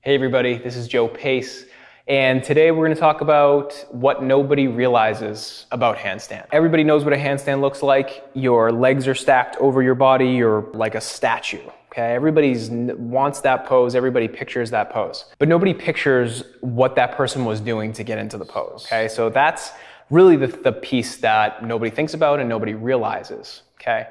Hey everybody, this is Joe Pace, and today we're going to talk about what nobody realizes about handstand. Everybody knows what a handstand looks like. Your legs are stacked over your body, you're like a statue. Okay, everybody wants that pose, everybody pictures that pose, but nobody pictures what that person was doing to get into the pose. Okay, so that's really the piece that nobody thinks about and nobody realizes. Okay.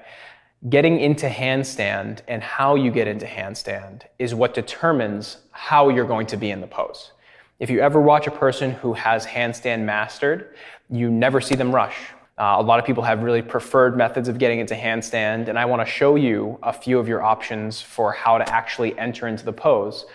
Getting into handstand and how you get into handstand is what determines how you're going to be in the pose. If you ever watch a person who has handstand mastered, you never see them rush. A lot of people have really preferred methods of getting into handstand, and I want to show you a few of your options for how to actually enter into the pose.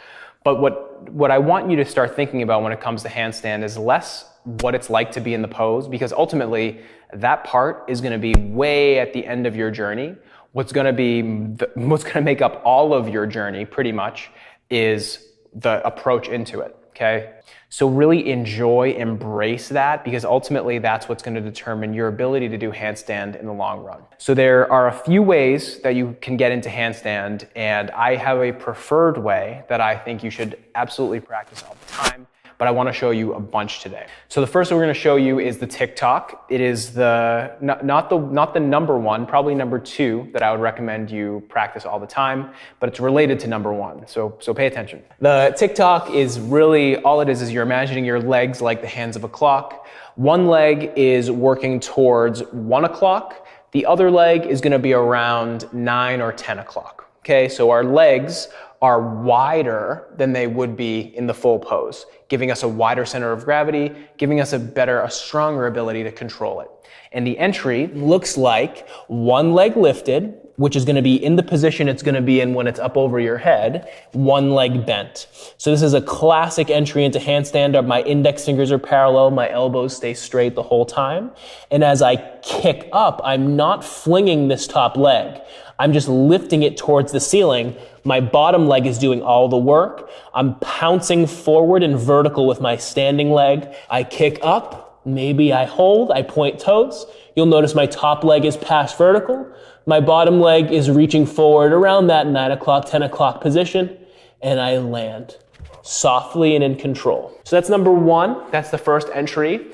But what I want you to start thinking about when it comes to handstand is less what it's like to be in the pose, because ultimately that part is going to be way at the end of your journey. What's going to make up all of your journey pretty much is the approach into it. Okay. So really embrace that, because ultimately that's what's going to determine your ability to do handstand in the long run. So there are a few ways that you can get into handstand, and I have a preferred way that I think you should absolutely practice all the time, but I want to show you a bunch today. So the first one we're going to show you is the Tick-Tock. It is not the number one, probably number two that I would recommend you practice all the time, but it's related to number one. So pay attention. The Tick-Tock is really, all it is you're imagining your legs like the hands of a clock. One leg is working towards 1 o'clock. The other leg is going to be around 9 or 10 o'clock. Okay, so our legs are wider than they would be in the full pose, giving us a wider center of gravity, giving us a stronger ability to control it. And the entry looks like one leg lifted, which is going to be in the position it's going to be in when it's up over your head, one leg bent. So this is a classic entry into handstand. My index fingers are parallel, my elbows stay straight the whole time. And as I kick up, I'm not flinging this top leg. I'm just lifting it towards the ceiling. My bottom leg is doing all the work. I'm pouncing forward and vertical with my standing leg. I kick up, maybe I hold, I point toes. You'll notice my top leg is past vertical. My bottom leg is reaching forward around that 9 o'clock, 10 o'clock position, and I land softly and in control. So that's number one. That's the first entry.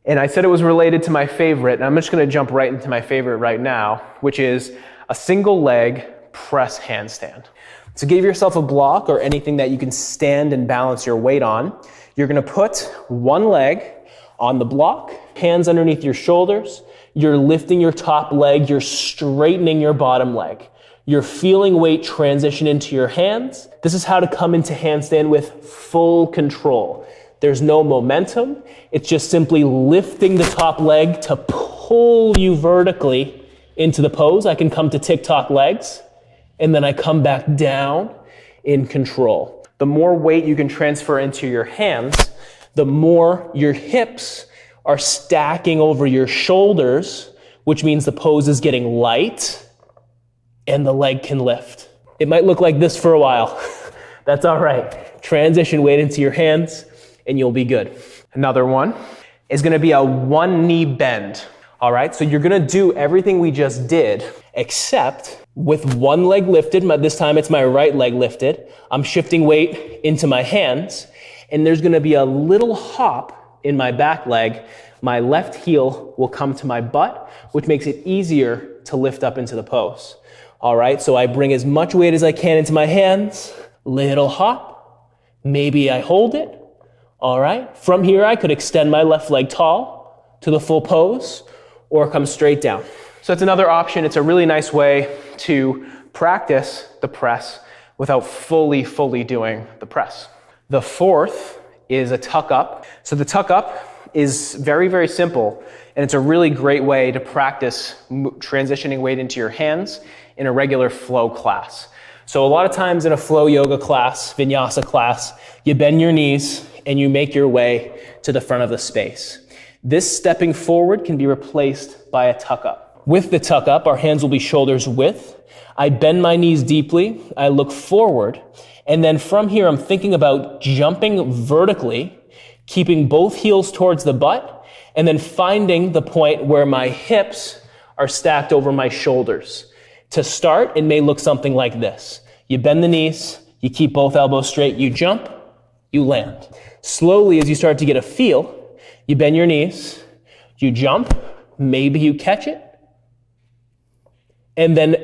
And I said it was related to my favorite, and I'm just going to jump right into my favorite right now, which is a single leg press handstand. So give yourself a block or anything that you can stand and balance your weight on. You're going to put one leg on the block, hands underneath your shoulders. You're lifting your top leg. You're straightening your bottom leg. You're feeling weight transition into your hands. This is how to come into handstand with full control. There's no momentum. It's just simply lifting the top leg to pull you vertically into the pose. I can come to Tick-Tock legs, and then I come back down in control. The more weight you can transfer into your hands, the more your hips are stacking over your shoulders, which means the pose is getting light and the leg can lift. It might look like this for a while. That's all right. Transition weight into your hands and you'll be good. Another one is going to be a one knee bend. All right, so you're going to do everything we just did, except with one leg lifted. This time it's my right leg lifted. I'm shifting weight into my hands, and there's going to be a little hop in my back leg. My left heel will come to my butt, which makes it easier to lift up into the pose. All right, so I bring as much weight as I can into my hands, little hop, maybe I hold it. All right, from here I could extend my left leg tall to the full pose, or come straight down. So it's another option. It's a really nice way to practice the press without fully doing the press. The fourth is a tuck up. So the tuck up is very simple, and it's a really great way to practice transitioning weight into your hands in a regular flow class. So a lot of times in a flow yoga class, vinyasa class, you bend your knees and you make your way to the front of the space. This stepping forward can be replaced by a tuck up. With the tuck up, our hands will be shoulders width. I bend my knees deeply. I look forward. And then from here, I'm thinking about jumping vertically, keeping both heels towards the butt, and then finding the point where my hips are stacked over my shoulders. To start, it may look something like this. You bend the knees, you keep both elbows straight, you jump, you land. Slowly, as you start to get a feel, you bend your knees, you jump, maybe you catch it, and then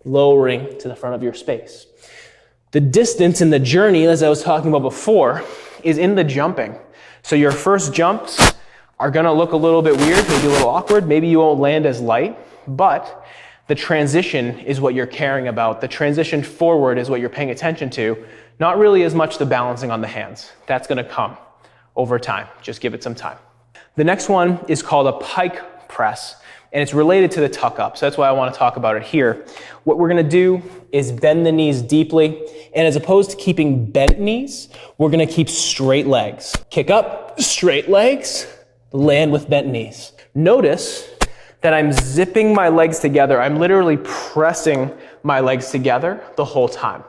lowering to the front of your space. The distance in the journey, as I was talking about before, is in the jumping. So your first jumps are gonna look a little bit weird, maybe a little awkward, maybe you won't land as light, but the transition is what you're caring about. The transition forward is what you're paying attention to, not really as much the balancing on the hands. That's gonna come over time. Just give it some time. The next one is called a Pike Press, and it's related to the tuck up, so that's why I want to talk about it here. What we're gonna do is bend the knees deeply, and as opposed to keeping bent knees, we're gonna keep straight legs. Kick up, straight legs, land with bent knees. Notice that I'm zipping my legs together. I'm literally pressing my legs together the whole time.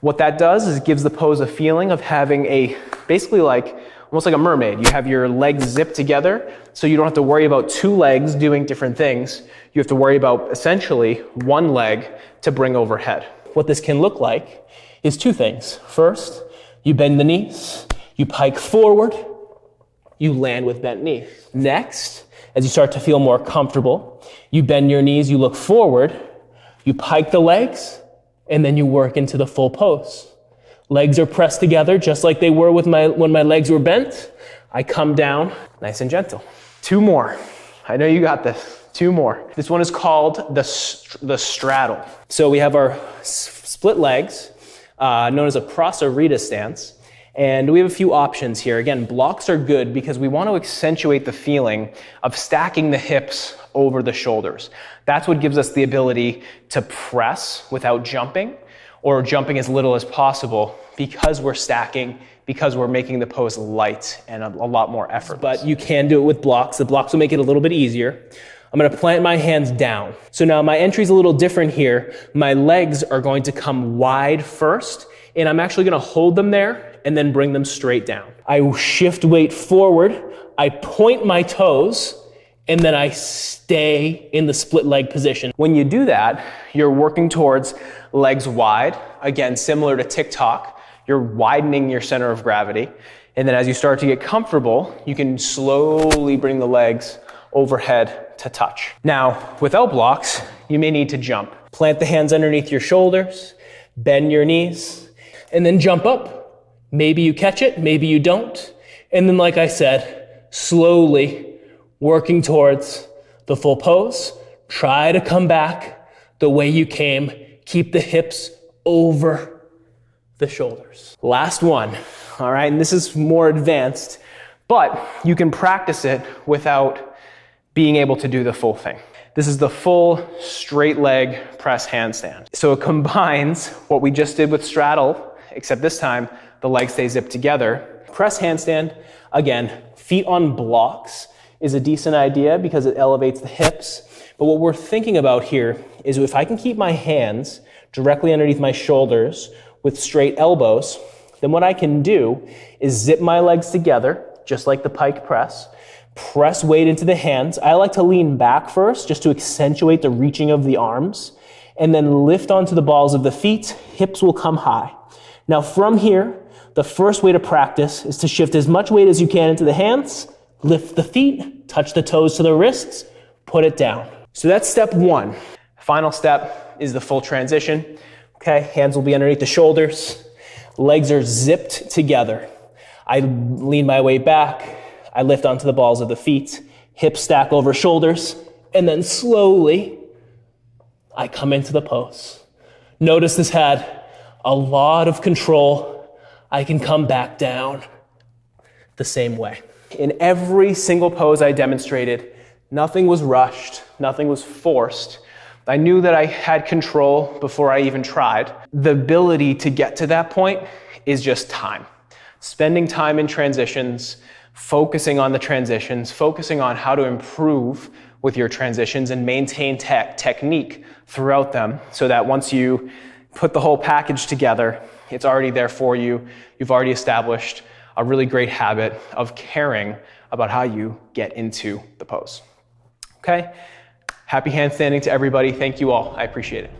What that does is it gives the pose a feeling of having basically almost like a mermaid. You have your legs zipped together, so you don't have to worry about two legs doing different things. You have to worry about essentially one leg to bring overhead. What this can look like is two things. First, you bend the knees, you pike forward, you land with bent knees. Next, as you start to feel more comfortable, you bend your knees, you look forward, you pike the legs, and then you work into the full pose. Legs are pressed together just like they were when my legs were bent. I come down nice and gentle. Two more. I know you got this. Two more. This one is called the straddle. So we have our split legs, known as a prosarita stance. And we have a few options here. Again, blocks are good because we want to accentuate the feeling of stacking the hips over the shoulders. That's what gives us the ability to press without jumping, or jumping as little as possible, because we're stacking, because we're making the pose light and a lot more effort. But you can do it with blocks. The blocks will make it a little bit easier. I'm gonna plant my hands down. So now my entry's a little different here. My legs are going to come wide first, and I'm actually gonna hold them there and then bring them straight down. I shift weight forward, I point my toes, and then I stay in the split leg position. When you do that, you're working towards legs wide. Again, similar to Tick-Tock, you're widening your center of gravity. And then as you start to get comfortable, you can slowly bring the legs overhead to touch. Now, without blocks, you may need to jump. Plant the hands underneath your shoulders, bend your knees, and then jump up. Maybe you catch it, maybe you don't. And then, like I said, slowly working towards the full pose. Try to come back the way you came. Keep the hips over the shoulders. Last one, all right? And this is more advanced, but you can practice it without being able to do the full thing. This is the full straight leg press handstand. So it combines what we just did with straddle, except this time the legs stay zipped together. Press handstand, again, feet on blocks is a decent idea because it elevates the hips. But what we're thinking about here is if I can keep my hands directly underneath my shoulders with straight elbows, then what I can do is zip my legs together, just like the pike press, press weight into the hands. I like to lean back first just to accentuate the reaching of the arms, and then lift onto the balls of the feet. Hips will come high. Now from here, the first way to practice is to shift as much weight as you can into the hands, lift the feet, touch the toes to the wrists, put it down. So that's step one. Final step is the full transition. Okay, hands will be underneath the shoulders. Legs are zipped together. I lean my weight back. I lift onto the balls of the feet. Hips stack over shoulders. And then slowly, I come into the pose. Notice this had a lot of control. I can come back down the same way. In every single pose I demonstrated, nothing was rushed, nothing was forced. I knew that I had control before I even tried. The ability to get to that point is just time. Spending time in transitions, focusing on the transitions, focusing on how to improve with your transitions and maintain technique throughout them so that once you put the whole package together, it's already there for you. You've already established a really great habit of caring about how you get into the pose. Okay? Happy handstanding to everybody. Thank you all. I appreciate it.